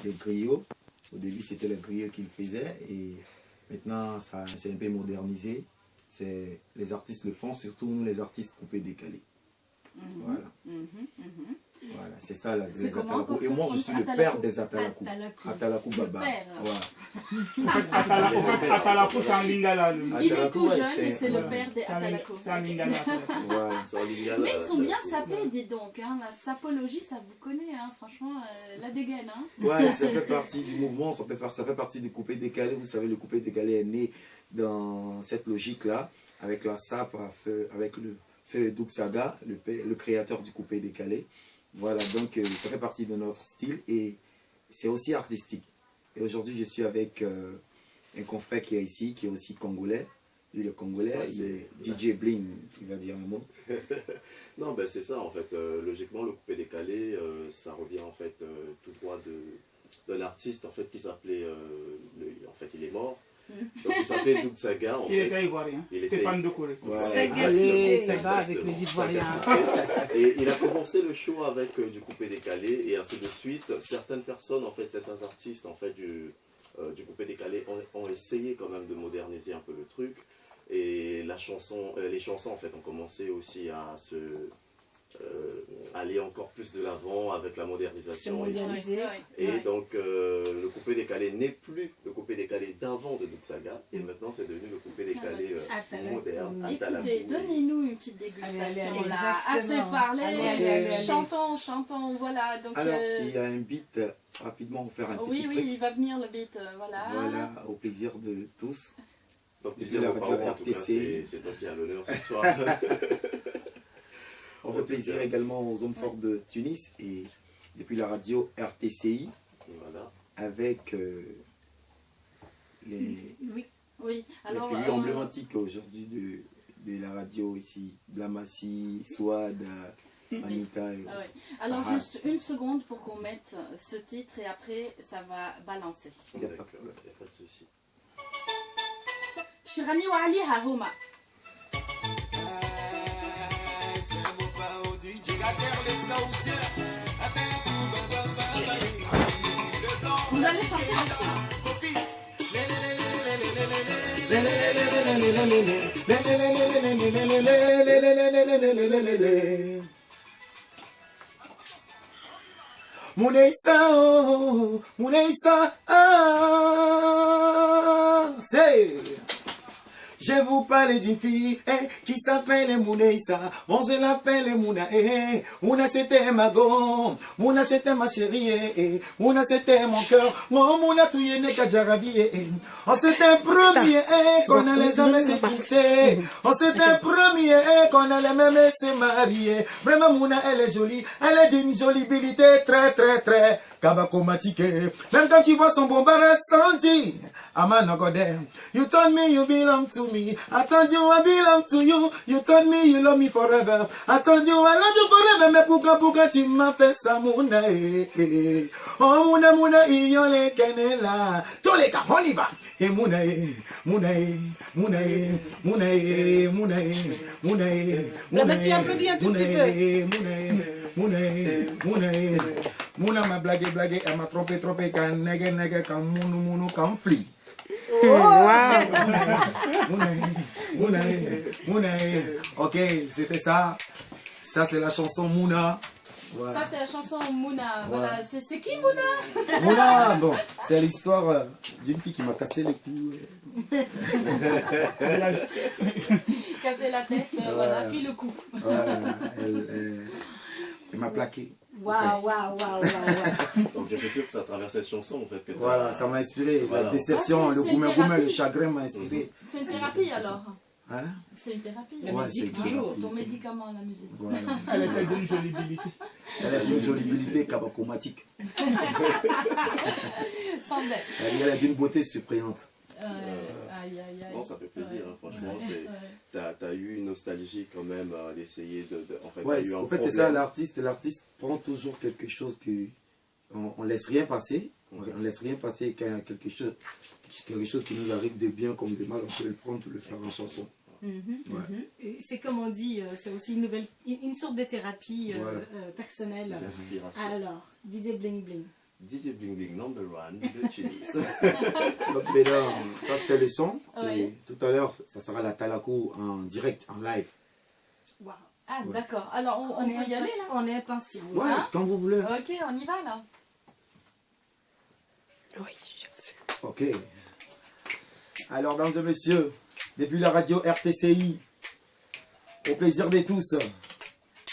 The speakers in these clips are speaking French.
les griots. Au début, c'était les griots qu'il faisait et maintenant, ça c'est un peu modernisé. Les artistes le font, surtout nous les artistes coupés décalés. Voilà. Voilà, c'est ça les Atalakou. Et moi je suis le père des Atalakou. Atalakou Baba. Atalakou c'est en lingala. Il est tout jeune et c'est le père des Atalakou. C'est en lingala. Mais ils sont bien sapés, dis donc. Hein. La sapologie, ça vous connaît, hein. Franchement, la dégaine. Hein. Ouais, ça fait partie du mouvement, ça fait partie du coupé décalé. Vous savez, le coupé décalé est né dans cette logique-là, avec la sape, avec le feu Douksaga, le créateur du coupé décalé. Voilà, donc ça fait partie de notre style et c'est aussi artistique. Et aujourd'hui, je suis avec un confrère qui est ici, qui est aussi congolais. Lui, le congolais, il est DJ Bling, il va dire un mot. Non, ben c'est ça en fait. Logiquement, le coupé décalé, ça revient en fait tout droit d'un artiste en fait qui s'appelait, en fait, il est mort. Donc il s'appelait Douksaga. Il était ivoirien, Stéphane Doucouré. Saga avec les Ivoiriens. Et il a commencé le show avec du coupé décalé et ainsi de suite. Certaines personnes, en fait, certains artistes en fait, du coupé décalé ont essayé quand même de moderniser un peu le truc. Et les chansons en fait ont commencé aussi à aller encore plus de l'avant avec la modernisation. Et donc le coupé décalé n'est plus le coupé décalé d'avant de Douksaga et maintenant c'est devenu le coupé décalé moderne. Écoutez, donnez-nous une petite dégustation là. Assez parlé, chantons, voilà. Donc, alors s'il y a un beat, rapidement on va faire un petit truc. Oui, il va venir le beat, voilà. Voilà, au plaisir de tous. Donc tu dis la radio RTC, c'est toi qui as l'honneur ce soir. On fait plaisir également aux hommes forts de Tunis et depuis la radio RTCI, voilà. avec les figures emblématiques aujourd'hui de la radio ici, Blamassi, Swad, Anita. Alors juste une seconde pour qu'on mette ce titre et après ça va balancer. Il n'y a pas de souci. Shirani wa Ali Harouma. Vous allez chanter Mouneissa, oh, Mouneissa, ah, c'est... Je vous parle d'une fille qui s'appelle Mouneissa. Moi je l'appelle Mouna. Mouna c'était ma gomme. Mouna c'était ma chérie. Mouna c'était mon cœur. Mon Mouna tout y est Kadjarabi. On s'était premier qu'on n'allait jamais se quitter. On s'était premier qu'on allait même se marier. Vraiment Mouna elle est jolie. Elle est d'une jolibilité très très très kabakomatique. Même quand tu vois son bon barre senti. Amanagode. You told me you belong to me. I told you I belong to you. You told me you love me forever. I told you I love you forever. Mais pourquoi tu m'as fait ça, Mouna? Oh, Mouna, Mouna, le kenela. Tous les cas, on y va. Et Mouna, Mouna, Mouna, Mouna, Mouna, Mouna, Mouna, Mouna, Mouna m'a blagué, elle m'a trompé, quand nègre, quand mounou, quand fli. Mouna. Ok, c'était ça. Ça, c'est la chanson Mouna. Voilà. Ça, c'est la chanson Mouna. Voilà. C'est qui Mouna? Mouna, bon, c'est l'histoire d'une fille qui m'a cassé les coups. Cassé la tête, voilà, puis le cou. Voilà, elle m'a plaqué. Waouh. Donc je suis sûr que c'est à travers cette chanson en fait que voilà, ça m'a inspiré. Voilà. La déception, le gourmet, le chagrin m'a inspiré. C'est une thérapie alors. Hein? C'est une thérapie. La musique toujours. Ton médicament, la musique. Voilà. Elle est d'une jolibilité. Elle est d'une jolibilité kabakomatique. Elle est d'une beauté surprenante. Non, ça fait plaisir, hein, franchement. T'as eu une nostalgie quand même d'essayer de en fait, ouais, en fait c'est ça, l'artiste prend toujours quelque chose que on laisse rien passer. On laisse rien passer quand il y a quelque chose qui nous arrive de bien comme de mal, on peut le prendre, le faire en chanson. C'est comme on dit, c'est aussi une sorte de thérapie personnelle. L'inspiration. Alors, DJ Bling Bling. DJ Bling Bling number 1 de Tunis. Donc, mesdames, ça c'était le son. Oui. Et tout à l'heure, ça sera la Talakou en direct, en live. Wow. Ah, d'accord. Alors, on peut y aller, là? On est impatient. Ouais, Hein? quand vous voulez. Ok, on y va, là. Oui, je sais. Ok. Alors, mesdames et messieurs, depuis la radio RTCI, au plaisir de tous.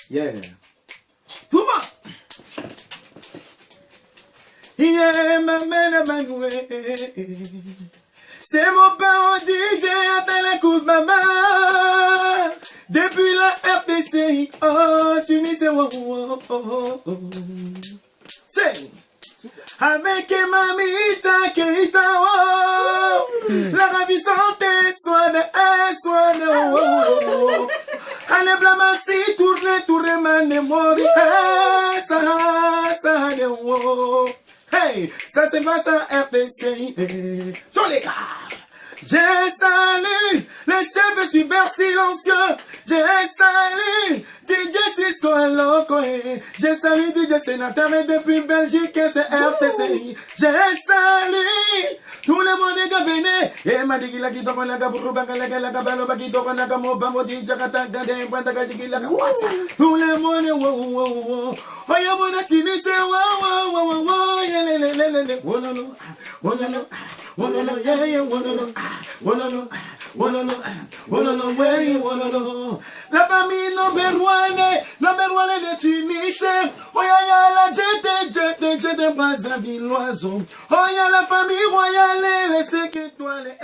Yeah. Tout le monde. Yeah, maman, maman. C'est mon parent DJ à la coupe, maman. Depuis la RTCI, oh, Tunis, oh, oh, oh, oh. C'est avec Mamita Keita, oh, la ravissante soigne, oh, oh, oh. Allez, blamassi, tourne, mane, mori, ça, oh. Hey, ça c'est pas ça, RTCI, tous les gars. J'ai salué le chef super silencieux. J'ai salué DJ Cisco Loco. J'ai salué DJ Sénateur et depuis Belgique c'est RTCI. J'ai salué tout le monde est gavene. Et m'a dit la guide dans la gaburuba la gabalo bagi dans la gamo bamodi jakata de banda gadi la what's tout le monde wo oh ya mona tini se wo yelelelele wo no la famille number one de Tunis. Oh ya la jette Brazzaville. Oh ya la famille royale, les 5 étoiles.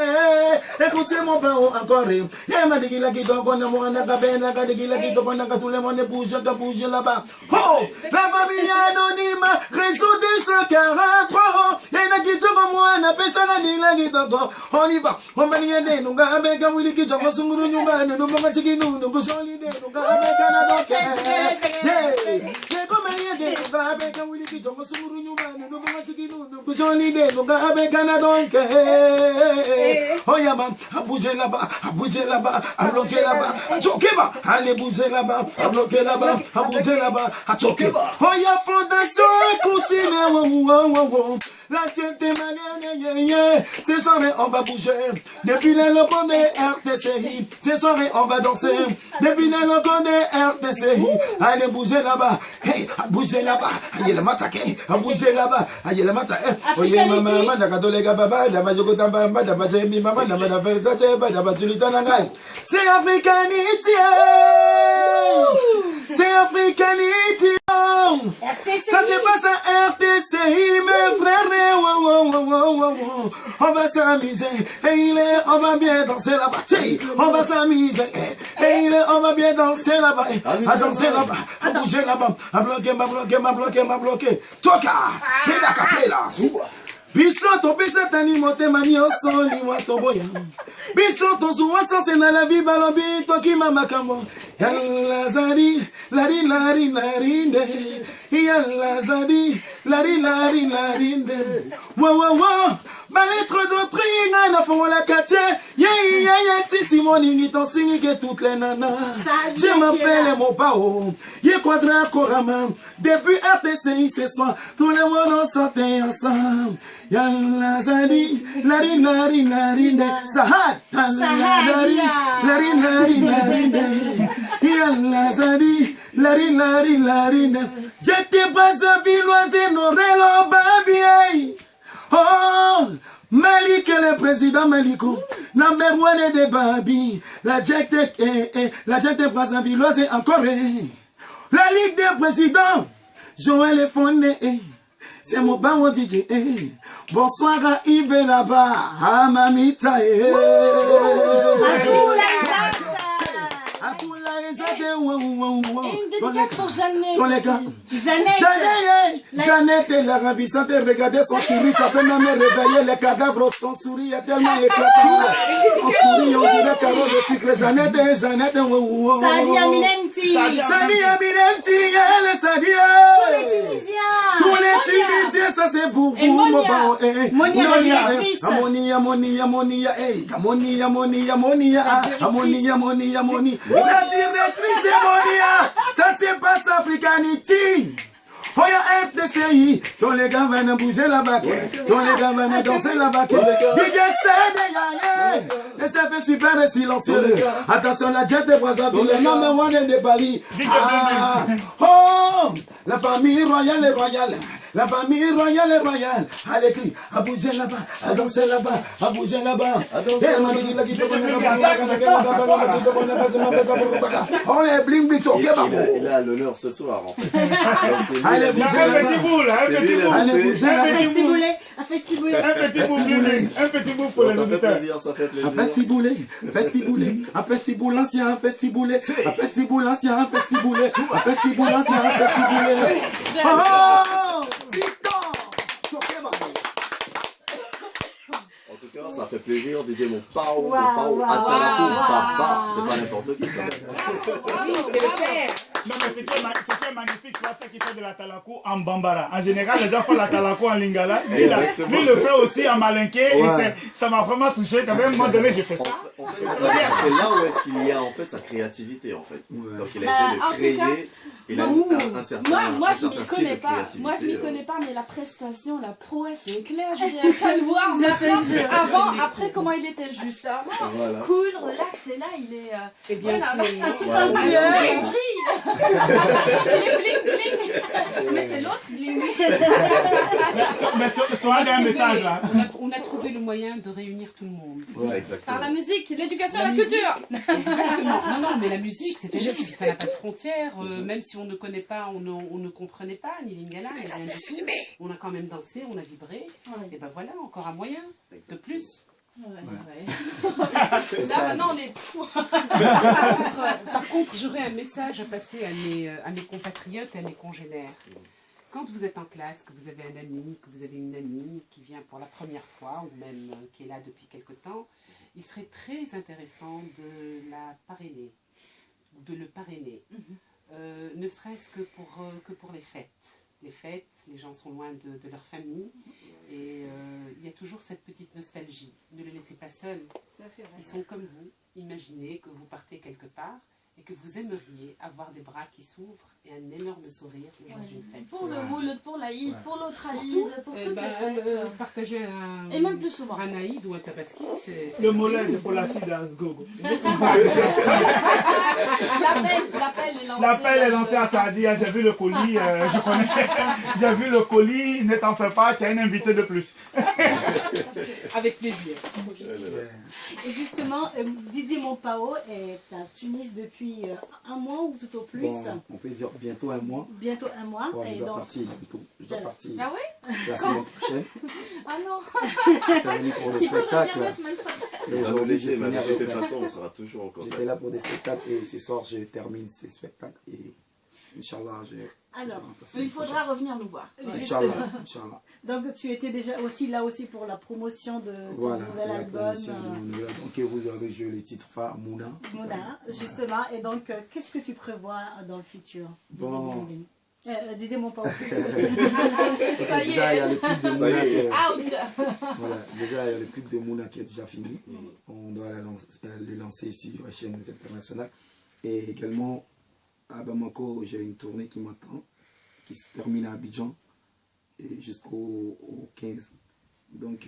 Écoutez mon père encore. Et m'a dit la guide on a mon agabena gadi la guide on a tout le monde bouge là-bas. Oh la famille anonyme réseau 243. Et la guide moi na personne ni la guide on y va. On va y aller nous ga avec Willy qui j'en sumuru nyumba nous va tiki nous go solide nous ga avec Canada. Yeah comme il y a nous ga avec Willy qui j'en sumuru nyumba nous va tiki nous go solide nous ga avec Canada. Oh ya man à bouger là-bas à bloquer là-bas à choquer bas allez bouger là-bas à bloquer là-bas à bouger là-bas à choquer. Oh ya fondation cousine la tête manienne, ce soir on va bouger. Depuis les locaux de RTCI, ce soir on va danser. Depuis les locaux de RTCI, allez bouger là-bas, hey, bouger là-bas, allez le matraquer, bouger là-bas, allez le matraquer. Oye maman, d'abatolega baba, d'abajoko tamba, d'abajemi maman, d'abajversace, d'abajulitanagai. C'est africanité, c'est africanité. Ça c'est pas ça RTCI, mes frères. On va s'amuser, on va bien danser là-bas. On va s'amuser, on va bien danser là-bas. À danser là-bas, à bouger là-bas, à bloquer. Toka, pela capella. Bisoto pesa tani mote manio soli wato boya. Bisoto suwa sanse na la vie balobi toki mama kambo. Yalla zari, lari de. Yalla zari, lari de. Wa. Maître doctrine na fond la katie. Yeah, si mon ton signe que toutes les nanas. Je m'appelle mon pao. Ye quadra koraman. Depuis RTCI ce soir, tout le monde sortait ensemble. Yalla zari, lari de. Sahad, lari de. Yalla zari, lari de. J'étais pas un villoise, n'aurait babi. Oh, Malik le président Maliko, number one de Babi, la jette Brazzavilloise encore. La Ligue des présidents, Joël Fondé, c'est mon baron DJ. Bonsoir à Yves là-bas, à Mamita. Une dédicace pour Jeannette. Jeannette est la ravissante. Regardez son sourire, ça peut même réveiller les cadavres. Son sourire est tellement éclatant. Son sourire, on dirait carreau de sucre. Jeannette. Sadia Minenti. Tous les Tunisiens, ça c'est pour vous. Monia. La directrice est Monia. Ça c'est pas Africanity. Oh y'a FDCI, tous les gars viennent bouger la baquette, tous les gars viennent danser la baquette. DJ c'est des et ça fait super et silencieux. Attention la jet de Brazzaville, le number one de Bali. Ah, oh, la famille royale est royale. La famille royale est royale. À l'écrit, à bouger là-bas, à danser là-bas, à bouger là-bas. On est bling bling ok babo. Il a l'honneur ce soir en fait. Allez bouger là-bas. Allez bouger là-bas. Un festiboulé. Un petit bout pour les Ça fait auditeurs. plaisir, ça fait Un plaisir. festiboulé, un festiboule ancien, un festiboulé, un festiboule ancien, un festiboulé, un festiboule ancien, un festiboulé. Oh, En tout cas, ça fait plaisir de dire mon pao, mon Waouh, pao, waouh, Atalako, waouh, Baba. C'est pas n'importe qui ça. Non, mais c'était magnifique, c'est la fête qui fait de la talako en bambara. En général, les gens font la talako en lingala. Lui, il le fait aussi en malinké. Ouais. Et ça m'a vraiment touché. Quand même, à un moment donné, j'ai fait ça. En fait, c'est là où est-ce qu'il y a en fait sa créativité en fait. Donc il a essayé en de tout créer. cas, Il a un certain Moi, je un m'y certain connais style de pas. créativité, Moi, je m'y connais pas, mais la prestation, la prouesse, c'est clair. Je viens pas le voir. Je te jure. Avant, après, comment il était juste avant. Voilà. Cool, relax, et là, il est. Eh bien, voilà, il est tout Voilà. un sueur, il brille. Il est bling bling. Mais c'est l'autre bling. Mais sur un dernier message là. On a trouvé le moyen de réunir tout le monde. Ouais, exactement. Par la musique, l'éducation, La la musique. culture. Exactement. Non, mais la musique, c'était libre, ça n'a pas de frontières. Même si on ne connaît pas, on ne comprenait pas, ni lingala, ni rien du tout. On a quand même dansé, on a vibré. Et ben voilà, encore un moyen de plus. Là, maintenant, on est fous. Par contre, j'aurais un message à passer à mes compatriotes et à mes congénères. Quand vous êtes en classe, que vous avez un ami, que vous avez une amie qui vient pour la première fois, ou même qui est là depuis quelque temps, il serait très intéressant de la parrainer, ou de le parrainer. Ne serait-ce que pour les fêtes. Les fêtes, les gens sont loin de leur famille, et il y a toujours cette petite nostalgie. Ne les laissez pas seuls. Ils sont comme vous. Imaginez que vous partez quelque part et que vous aimeriez avoir des bras qui s'ouvrent et un énorme sourire le jour d'une fête. Pour le moule, pour l'Aïd, pour l'autre Aïd, pour toutes les fêtes. Partager Et même plus souvent. un Aïd ou un tabaski, c'est... Le mollet de Polassid à Sgogo. L'appel est lancé. L'appel est lancé à Sadia. J'ai vu le colis, je connais. J'ai vu le colis, ne t'en fais pas, tu as une invitée de plus. Avec plaisir. Et justement, Didier Mompao est à Tunis depuis un mois ou tout au plus. Bon, on peut dire bientôt un mois. Bientôt un mois. Bon, je Et dois donc, partir bientôt. Je dois partir Ah oui? la semaine prochaine. Ah non. Je suis venu pour le Il peut revenir spectacle. la semaine prochaine. Et On va nous aujourd'hui, laisser, j'ai mais fini de avec toute façon, on sera toujours en contact. J'étais là pour des spectacles et ce soir, je termine ces spectacles. Et Inch'Allah, alors, Il faudra revenir nous voir. Inch'Allah, Inch'Allah. donc tu étais déjà aussi là aussi pour la promotion de ton Voilà, nouvel la album. promotion de mon nouvel album. Ok, vous avez joué le titre phare, Mouna. Mouna, justement. Et donc, qu'est-ce que tu prévois dans le futur? Bon. Disais mon pas. Ça y Déjà, il y a est. le clip de Mouna Out. voilà, déjà, il y a le clip de Mouna qui est déjà fini. On doit le lancer sur les chaînes internationales. Et également, à Bamako, j'ai une tournée qui m'attend, qui se termine à Abidjan et jusqu'au 15. Donc,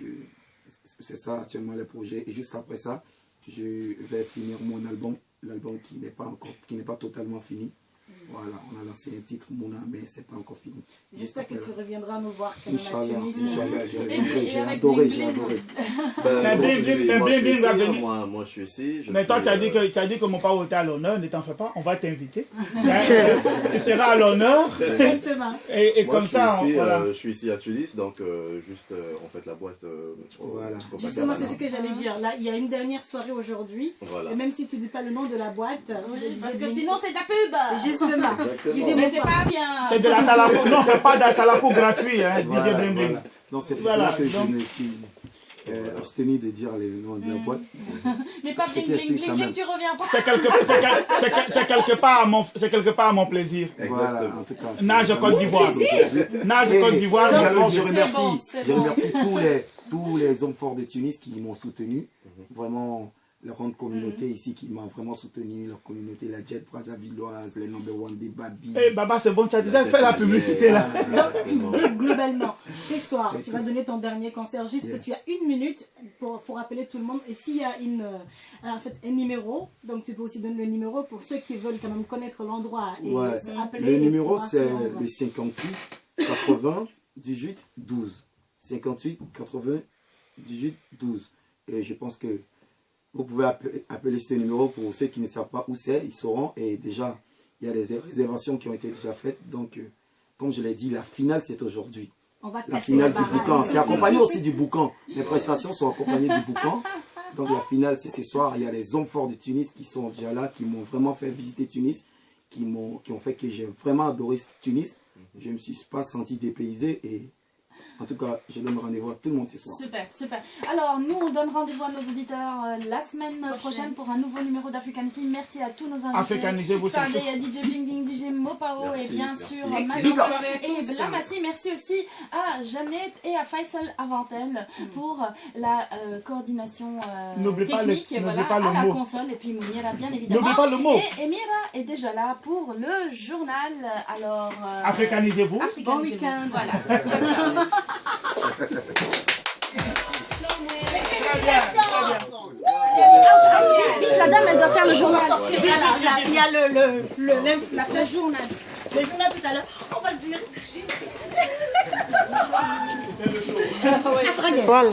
c'est ça actuellement le projet. Et juste après ça, je vais finir mon album, l'album qui n'est pas totalement fini. Voilà, on a lancé un titre, Mouna, mais c'est pas encore fini. J'espère que tu reviendras nous voir quand même à Inch'Allah, Tunis. Inch'Allah, Et j'ai avec adoré, Bling j'ai Bling. adoré. Ben, Bling moi, je Bling, suis- un moi, Bling je suis Bling va ici, venir. moi, je suis ici. Mais toi, tu as dit que mon papa était à l'honneur, ne t'en fais pas, on va t'inviter. Tu seras à l'honneur. Exactement. Et Moi, comme ça, voilà. je suis ici à Tunis, donc juste en fait la boîte. Voilà. Justement, c'est ce que j'allais dire. Là, il y a une dernière soirée aujourd'hui. Voilà. Et même si tu dis pas le nom de la boîte, Parce que sinon, c'est ta pub. justement, Exactement. Mais c'est pas bien. C'est de la talako. Non, c'est pas de la talako gratuit, hein, Voilà, DJ Bling Bling. voilà. Donc c'est pour Voilà, ça que donc- je me suis abstenu de dire le nom de la boîte. Mais pas C'est bling que bling c'est bling quand bling, même. tu reviens pas. C'est quelque part à mon plaisir. Voilà, Exactement. en tout cas. Nage Côte d'Ivoire. Nage Côte d'Ivoire. Également, je bon, remercie, c'est je bon. remercie tous les hommes forts de Tunis qui m'ont soutenu. Vraiment, leur grande communauté ici qui m'a vraiment soutenu, leur communauté, la Jet Brazzavilloise, les number one des Babi. Eh, Baba, c'est bon, tu as déjà fait la publicité là. Globalement, ce soir, tu vas donner ton dernier concert. Juste, tu as 1 minute pour appeler tout le monde. Et s'il y a un numéro, donc tu peux aussi donner le numéro pour ceux qui veulent quand même connaître l'endroit. Et appeler. Le numéro, c'est le 58 80 18 12. 58 80 18 12. Et je pense que vous pouvez appeler ce numéro pour ceux qui ne savent pas où c'est, ils sauront. Et déjà, il y a des réservations qui ont été déjà faites. Donc, comme je l'ai dit, la finale, c'est aujourd'hui. La finale du boucan. C'est accompagné aussi du boucan. Les prestations sont accompagnées du boucan. Donc, la finale, c'est ce soir. Il y a les hommes forts de Tunis qui sont déjà là, qui m'ont vraiment fait visiter Tunis, qui ont fait que j'ai vraiment adoré Tunis. Je ne me suis pas senti dépaysé et... En tout cas, je donne rendez-vous à tout le monde ce soir. Super, super. Alors, nous, on donne rendez-vous à nos auditeurs la semaine prochaine pour un nouveau numéro d'Africanity. Merci à tous nos invités. Africanisez-vous, c'est Sardé, à DJ Bling Bling, DJ Mopao et bien sûr Manon et Blamassi. Merci aussi à Jeannette et à Faisal Avantel pour la coordination technique à la console. Et puis Mounira, bien évidemment. N'oubliez pas le mot. Et Mira est déjà là pour le journal. Alors, Africanisez-vous. Bon week-end. Voilà. Vite, la dame, elle doit faire le journal. Il y a le journal. Le journal tout à l'heure. On va se dire. Voilà.